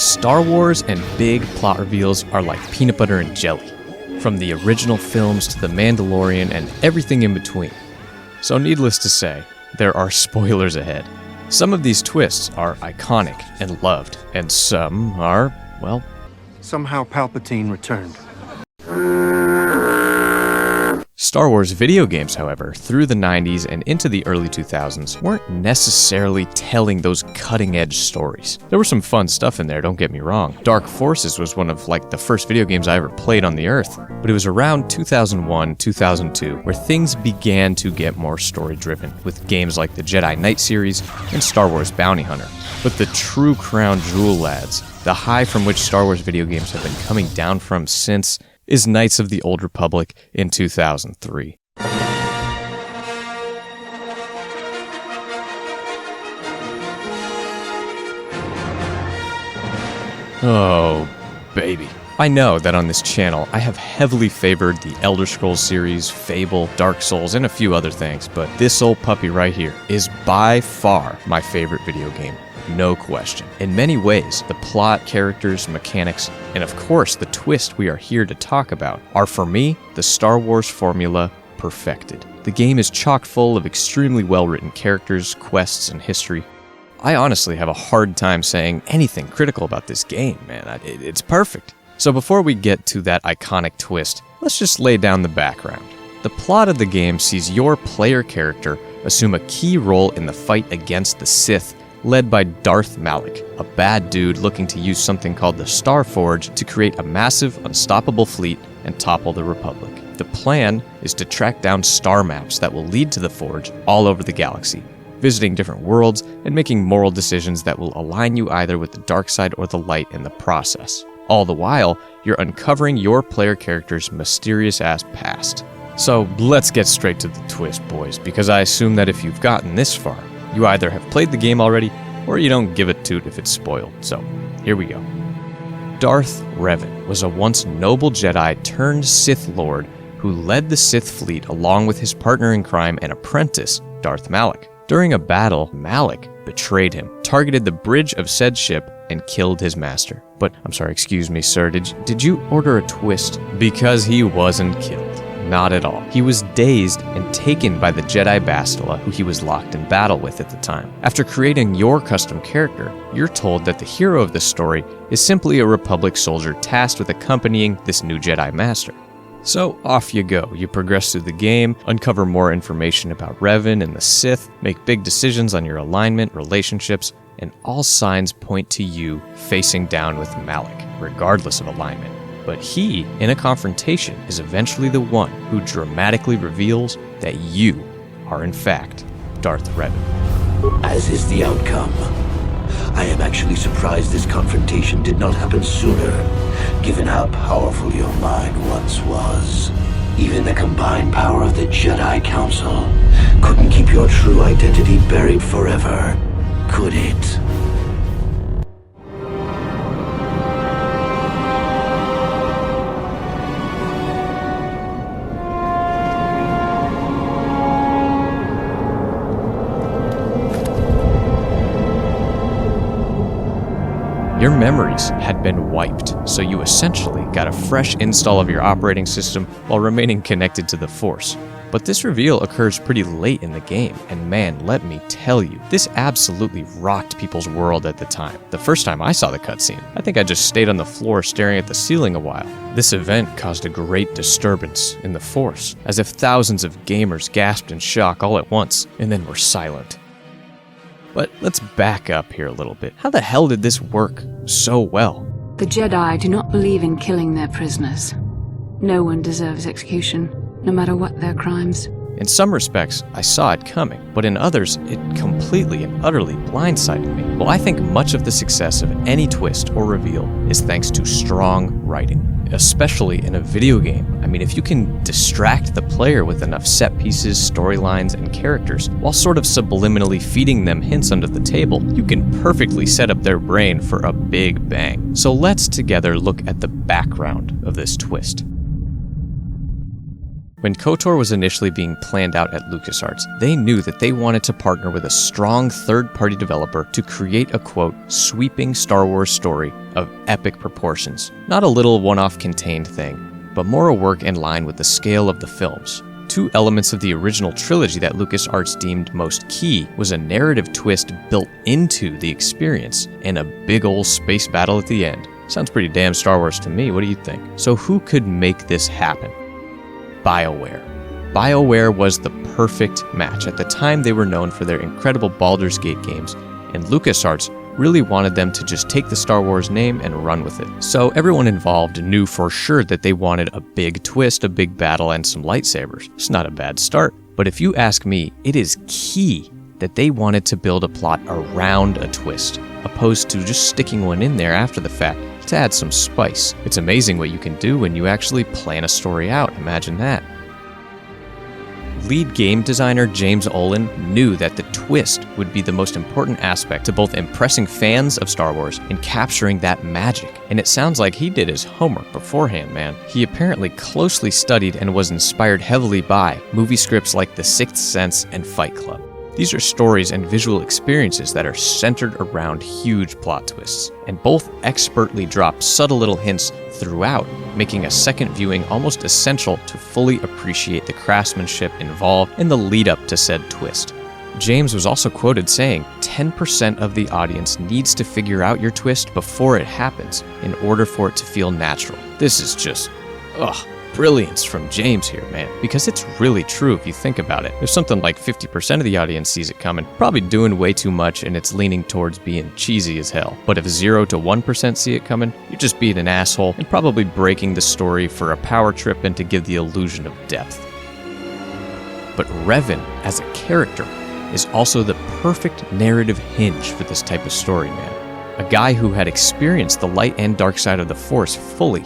Star Wars and big plot reveals are like peanut butter and jelly, from the original films to The Mandalorian and everything in between. So needless to say, there are spoilers ahead. Some of these twists are iconic and loved, and some are, well... Somehow Palpatine returned. Star Wars video games, however, through the 90s and into the early 2000s, weren't necessarily telling those cutting-edge stories. There was some fun stuff in there, don't get me wrong. Dark Forces was one of the first video games I ever played on the Earth, but it was around 2001, 2002, where things began to get more story-driven, with games like the Jedi Knight series and Star Wars Bounty Hunter. But the true crown jewel, lads, the high from which Star Wars video games have been coming down from since, is Knights of the Old Republic in 2003. Oh, baby. I know that on this channel, I have heavily favored the Elder Scrolls series, Fable, Dark Souls, and a few other things, but this old puppy right here is by far my favorite video game. No question. In many ways, the plot, characters, mechanics, and of course the twist we are here to talk about are, for me, the Star Wars formula perfected. The game is chock full of extremely well-written characters, quests, and history. I honestly have a hard time saying anything critical about this game, man. It's perfect. So before we get to that iconic twist, let's just lay down the background. The plot of the game sees your player character assume a key role in the fight against the Sith, led by Darth Malak, a bad dude looking to use something called the Star Forge to create a massive, unstoppable fleet and topple the Republic. The plan is to track down star maps that will lead to the Forge all over the galaxy, visiting different worlds and making moral decisions that will align you either with the dark side or the light in the process. All the while, you're uncovering your player character's mysterious-ass past. So let's get straight to the twist, boys, because I assume that if you've gotten this far, you either have played the game already, or you don't give a toot if it's spoiled. So, here we go. Darth Revan was a once noble Jedi turned Sith Lord who led the Sith fleet along with his partner in crime and apprentice, Darth Malak. During a battle, Malak betrayed him, targeted the bridge of said ship, and killed his master. But, I'm sorry, excuse me, sir, did you order a twist? Because he wasn't killed. Not at all. He was dazed and taken by the Jedi Bastila, who he was locked in battle with at the time. After creating your custom character, you're told that the hero of the story is simply a Republic soldier tasked with accompanying this new Jedi Master. So off you go. You progress through the game, uncover more information about Revan and the Sith, make big decisions on your alignment, relationships, and all signs point to you facing down with Malak, regardless of alignment. But he, in a confrontation, is eventually the one who dramatically reveals that you are in fact Darth Revan. As is the outcome. I am actually surprised this confrontation did not happen sooner, given how powerful your mind once was. Even the combined power of the Jedi Council couldn't keep your true identity buried forever, could it? Your memories had been wiped, so you essentially got a fresh install of your operating system while remaining connected to the Force. But this reveal occurs pretty late in the game, and man, let me tell you, this absolutely rocked people's world at the time. The first time I saw the cutscene, I think I just stayed on the floor staring at the ceiling a while. This event caused a great disturbance in the Force, as if thousands of gamers gasped in shock all at once, and then were silent. But let's back up here a little bit. How the hell did this work so well? The Jedi do not believe in killing their prisoners. No one deserves execution, no matter what their crimes. In some respects, I saw it coming, but in others, it completely and utterly blindsided me. Well, I think much of the success of any twist or reveal is thanks to strong writing, especially in a video game. I mean, if you can distract the player with enough set pieces, storylines, and characters, while sort of subliminally feeding them hints under the table, you can perfectly set up their brain for a big bang. So let's together look at the background of this twist. When KOTOR was initially being planned out at LucasArts, they knew that they wanted to partner with a strong third-party developer to create a, quote, sweeping Star Wars story of epic proportions. Not a little one-off contained thing, but more a work in line with the scale of the films. Two elements of the original trilogy that LucasArts deemed most key was a narrative twist built into the experience and a big ol' space battle at the end. Sounds pretty damn Star Wars to me, what do you think? So who could make this happen? BioWare. BioWare was the perfect match. At the time, they were known for their incredible Baldur's Gate games, and LucasArts really wanted them to just take the Star Wars name and run with it. So everyone involved knew for sure that they wanted a big twist, a big battle, and some lightsabers. It's not a bad start. But if you ask me, it is key that they wanted to build a plot around a twist, opposed to just sticking one in there after the fact to add some spice. It's amazing what you can do when you actually plan a story out. Imagine that. Lead game designer James Olin knew that the twist would be the most important aspect to both impressing fans of Star Wars and capturing that magic. And it sounds like he did his homework beforehand, man. He apparently closely studied and was inspired heavily by movie scripts like The Sixth Sense and Fight Club. These are stories and visual experiences that are centered around huge plot twists, and both expertly drop subtle little hints throughout, making a second viewing almost essential to fully appreciate the craftsmanship involved in the lead up to said twist. James was also quoted saying, 10% of the audience needs to figure out your twist before it happens in order for it to feel natural. This is just, brilliance from James here, man, because it's really true if you think about it. If something like 50% of the audience sees it coming, probably doing way too much and it's leaning towards being cheesy as hell. But if 0 to 1% see it coming, you're just being an asshole and probably breaking the story for a power trip and to give the illusion of depth. But Revan, as a character, is also the perfect narrative hinge for this type of story, man. A guy who had experienced the light and dark side of the Force fully.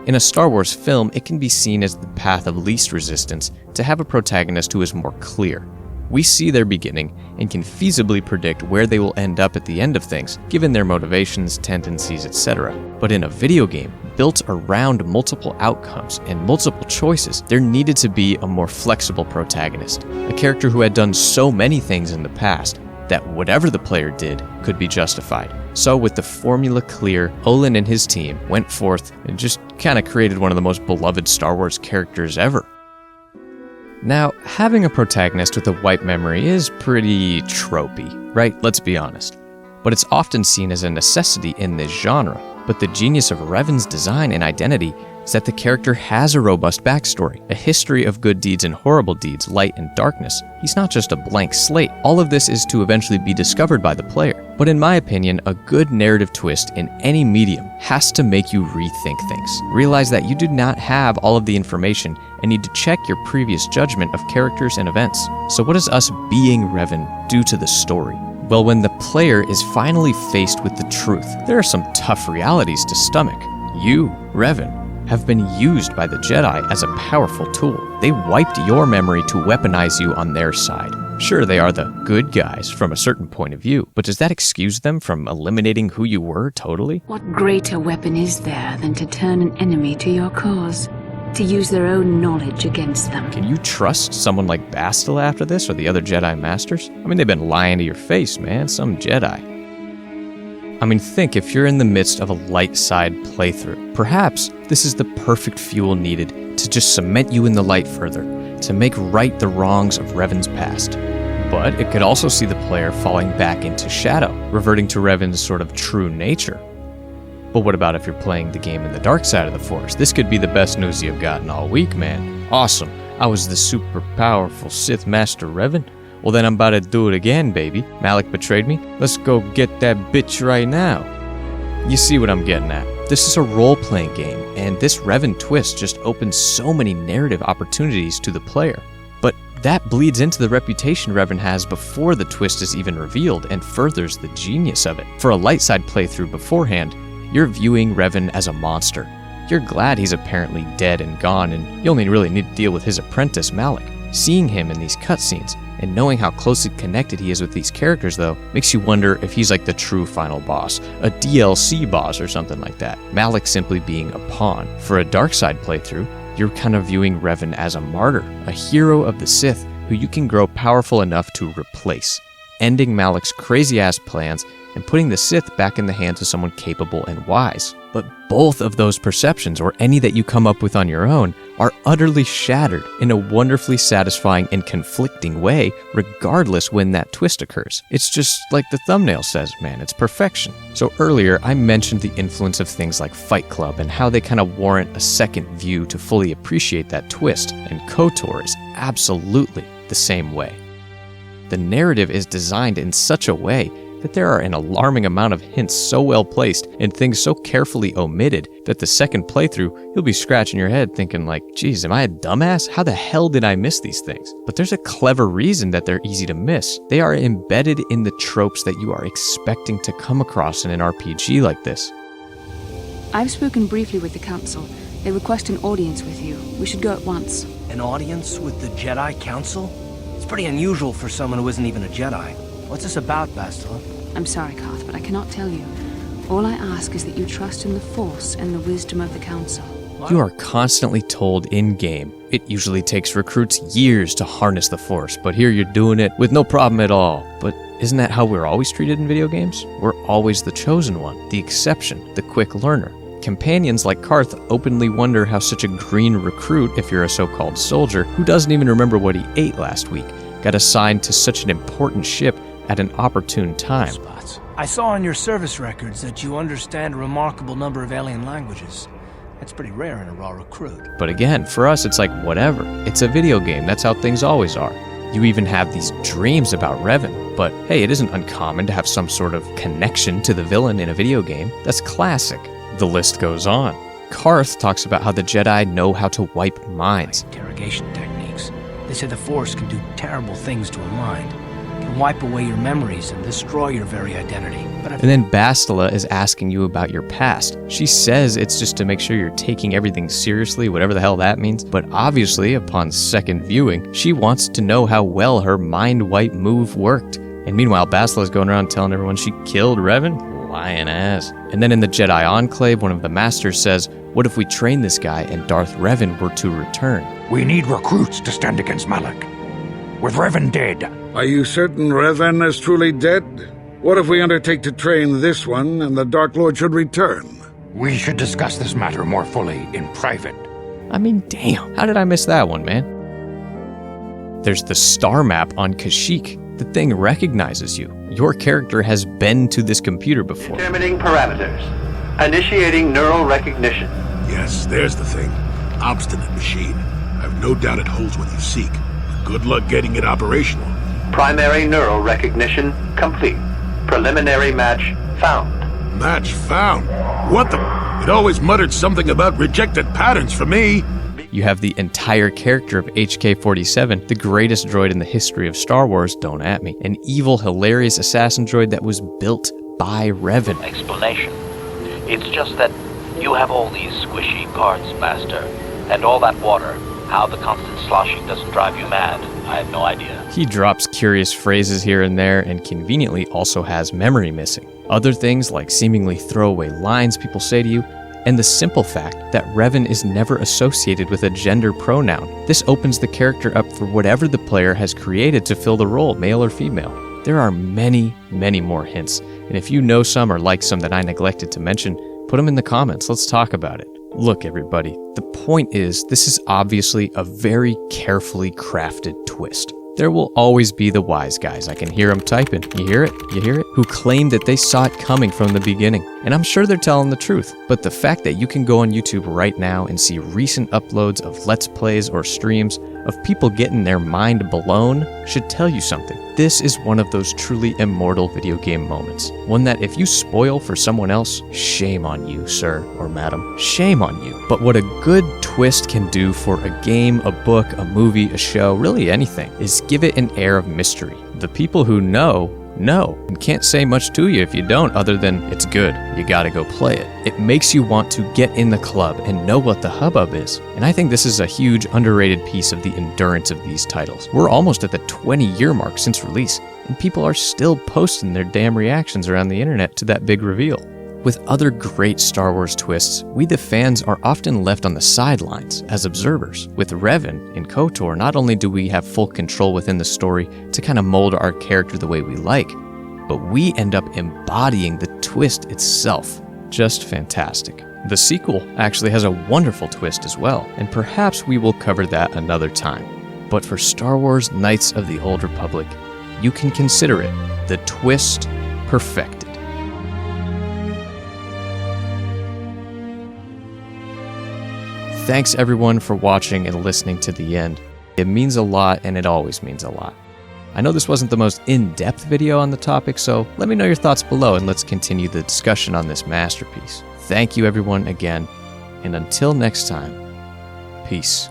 In a Star Wars film, it can be seen as the path of least resistance to have a protagonist who is more clear. We see their beginning and can feasibly predict where they will end up at the end of things, given their motivations, tendencies, etc. But in a video game built around multiple outcomes and multiple choices, there needed to be a more flexible protagonist, a character who had done so many things in the past that whatever the player did could be justified. So with the formula clear, Olin and his team went forth and just kind of created one of the most beloved Star Wars characters ever. Now, having a protagonist with a white memory is pretty tropey, right? Let's be honest. But it's often seen as a necessity in this genre. But the genius of Revan's design and identity is that the character has a robust backstory, a history of good deeds and horrible deeds, light and darkness. He's not just a blank slate. All of this is to eventually be discovered by the player. But in my opinion, a good narrative twist in any medium has to make you rethink things. Realize that you do not have all of the information and need to check your previous judgment of characters and events. So what does us being Revan do to the story? Well, when the player is finally faced with the truth, there are some tough realities to stomach. You, Revan, have been used by the Jedi as a powerful tool. They wiped your memory to weaponize you on their side. Sure, they are the good guys from a certain point of view, but does that excuse them from eliminating who you were totally? What greater weapon is there than to turn an enemy to your cause? To use their own knowledge against them. Can you trust someone like Bastila after this, or the other Jedi Masters? I mean, they've been lying to your face, man. Some Jedi. I mean, think if you're in the midst of a light side playthrough. Perhaps this is the perfect fuel needed to just cement you in the light further, to make right the wrongs of Revan's past. But it could also see the player falling back into shadow, reverting to Revan's sort of true nature. But what about if you're playing the game in the dark side of the Force? This could be the best news you've gotten all week, man. Awesome. I was the super powerful Sith Master Revan. Well, then I'm about to do it again, baby. Malak betrayed me. Let's go get that bitch right now. You see what I'm getting at. This is a role-playing game, and this Revan twist just opens so many narrative opportunities to the player. But that bleeds into the reputation Revan has before the twist is even revealed and furthers the genius of it. For a light side playthrough beforehand, you're viewing Revan as a monster. You're glad he's apparently dead and gone, and you only really need to deal with his apprentice, Malak. Seeing him in these cutscenes, and knowing how closely connected he is with these characters, though, makes you wonder if he's like the true final boss, a DLC boss or something like that. Malak simply being a pawn. For a dark side playthrough, you're kind of viewing Revan as a martyr, a hero of the Sith who you can grow powerful enough to replace, ending Malik's crazy-ass plans and putting the Sith back in the hands of someone capable and wise. But both of those perceptions, or any that you come up with on your own, are utterly shattered in a wonderfully satisfying and conflicting way, regardless when that twist occurs. It's just like the thumbnail says, man, it's perfection. So earlier, I mentioned the influence of things like Fight Club and how they kind of warrant a second view to fully appreciate that twist, and KOTOR is absolutely the same way. The narrative is designed in such a way that there are an alarming amount of hints so well placed and things so carefully omitted that the second playthrough, you'll be scratching your head thinking like, geez, am I a dumbass? How the hell did I miss these things? But there's a clever reason that they're easy to miss. They are embedded in the tropes that you are expecting to come across in an RPG like this. I've spoken briefly with the Council. They request an audience with you. We should go at once. An audience with the Jedi Council? It's pretty unusual for someone who isn't even a Jedi. What's this about, Bastila? I'm sorry, Carth, but I cannot tell you. All I ask is that you trust in the Force and the wisdom of the Council. You are constantly told in-game. It usually takes recruits years to harness the Force, but here you're doing it with no problem at all. But isn't that how we're always treated in video games? We're always the chosen one, the exception, the quick learner. Companions like Carth openly wonder how such a green recruit, if you're a so-called soldier, who doesn't even remember what he ate last week, got assigned to such an important ship at an opportune time. I saw on your service records that you understand a remarkable number of alien languages. That's pretty rare in a raw recruit. But again, for us, it's like whatever. It's a video game. That's how things always are. You even have these dreams about Revan. But hey, it isn't uncommon to have some sort of connection to the villain in a video game. That's classic. The list goes on. Carth talks about how the Jedi know how to wipe minds. Interrogation techniques. They say the Force can do terrible things to a mind. Can wipe away your memories and destroy your very identity. And then Bastila is asking you about your past. She says it's just to make sure you're taking everything seriously, whatever the hell that means. But obviously, upon second viewing, she wants to know how well her mind wipe move worked. And meanwhile, Bastila's going around telling everyone she killed Revan. Lying ass. And then in the Jedi Enclave, one of the masters says, what if we train this guy and Darth Revan were to return? We need recruits to stand against Malak. With Revan dead. Are you certain Revan is truly dead? What if we undertake to train this one and the Dark Lord should return? We should discuss this matter more fully in private. I mean, damn, how did I miss that one, man? There's the star map on Kashyyyk. The thing recognizes you. Your character has been to this computer before. Determining parameters. Initiating neural recognition. Yes, there's the thing. Obstinate machine. I've no doubt it holds what you seek. Good luck getting it operational. Primary neural recognition complete. Preliminary match found. Match found? What the? It always muttered something about rejected patterns for me. You have the entire character of HK-47, the greatest droid in the history of Star Wars, don't at me. An evil, hilarious assassin droid that was built by Revan. Explanation. It's just that you have all these squishy parts, Master, and all that water. How the constant sloshing doesn't drive you mad, I have no idea. He drops curious phrases here and there and conveniently also has memory missing. Other things like seemingly throwaway lines people say to you, and the simple fact that Revan is never associated with a gender pronoun. This opens the character up for whatever the player has created to fill the role, male or female. There are many, many more hints, and if you know some or like some that I neglected to mention, put them in the comments. Let's talk about it. Look, everybody, the point is, this is obviously a very carefully crafted twist. There will always be the wise guys, I can hear them typing, you hear it, who claim that they saw it coming from the beginning. And I'm sure they're telling the truth. But the fact that you can go on YouTube right now and see recent uploads of Let's Plays or streams of people getting their mind blown should tell you something. This is one of those truly immortal video game moments. One that if you spoil for someone else, shame on you, sir or madam. Shame on you. But what a good twist can do for a game, a book, a movie, a show, really anything, is give it an air of mystery. The people who know, and can't say much to you if you don't other than it's good, you gotta go play it. It makes you want to get in the club and know what the hubbub is. And I think this is a huge underrated piece of the endurance of these titles. We're almost at the 20-year mark since release, and people are still posting their damn reactions around the internet to that big reveal. With other great Star Wars twists, we the fans are often left on the sidelines as observers. With Revan in KOTOR, not only do we have full control within the story to kind of mold our character the way we like, but we end up embodying the twist itself. Just fantastic. The sequel actually has a wonderful twist as well, and perhaps we will cover that another time. But for Star Wars Knights of the Old Republic, you can consider it the twist perfected. Thanks everyone for watching and listening to the end. It means a lot, and it always means a lot. I know this wasn't the most in-depth video on the topic, so let me know your thoughts below and let's continue the discussion on this masterpiece. Thank you everyone again, and until next time, peace.